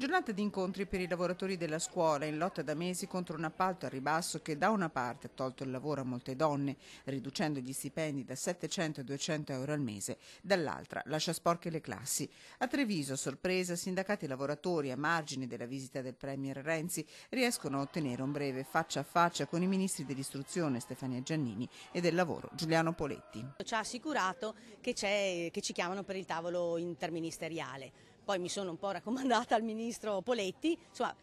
Giornata di incontri per i lavoratori della scuola in lotta da mesi contro un appalto a ribasso che da una parte ha tolto il lavoro a molte donne, riducendo gli stipendi da 700 a 200 euro al mese, dall'altra lascia sporche le classi. A Treviso, sorpresa, sindacati e lavoratori, a margine della visita del premier Renzi, riescono a ottenere un breve faccia a faccia con i ministri dell'istruzione Stefania Giannini e del lavoro Giuliano Poletti. Ci ha assicurato che ci chiamano per il tavolo interministeriale. Poi mi sono un po' raccomandata al ministro Poletti, insomma,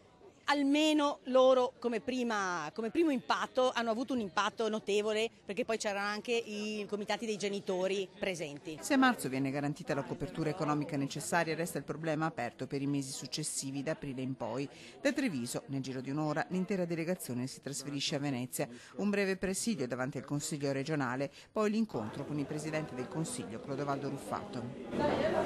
almeno loro come primo impatto hanno avuto un impatto notevole, perché poi c'erano anche i comitati dei genitori presenti. Se a marzo viene garantita la copertura economica necessaria, resta il problema aperto per i mesi successivi, da aprile in poi. Da Treviso, nel giro di un'ora, l'intera delegazione si trasferisce a Venezia. Un breve presidio davanti al Consiglio regionale, poi l'incontro con il Presidente del Consiglio, Clodovaldo Ruffato.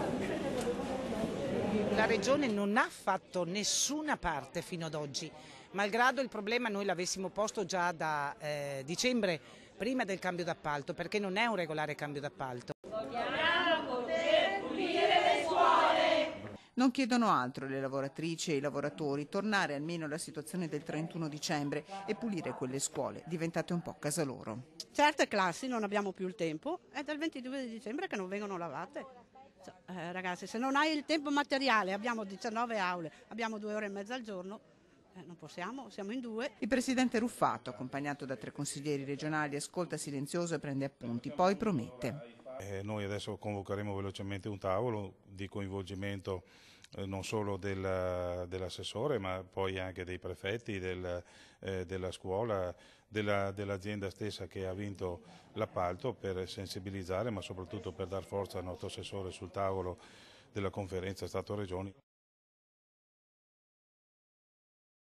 La Regione non ha fatto nessuna parte fino ad oggi, malgrado il problema noi l'avessimo posto già da dicembre, prima del cambio d'appalto, perché non è un regolare cambio d'appalto. Vogliamo poter pulire le scuole! Non chiedono altro le lavoratrici e i lavoratori, tornare almeno alla situazione del 31 dicembre e pulire quelle scuole, diventate un po' casa loro. Certe classi non abbiamo più il tempo, è dal 22 di dicembre che non vengono lavate. Ragazzi, se non hai il tempo materiale, abbiamo 19 aule, abbiamo 2 ore e mezza al giorno, non possiamo, siamo in 2. Il presidente Ruffato, accompagnato da 3 consiglieri regionali, ascolta silenzioso e prende appunti, poi promette. Noi adesso convocheremo velocemente un tavolo di coinvolgimento non solo dell'assessore, ma poi anche dei prefetti, della scuola, dell'azienda stessa che ha vinto l'appalto, per sensibilizzare, ma soprattutto per dar forza al nostro assessore sul tavolo della conferenza Stato-Regioni.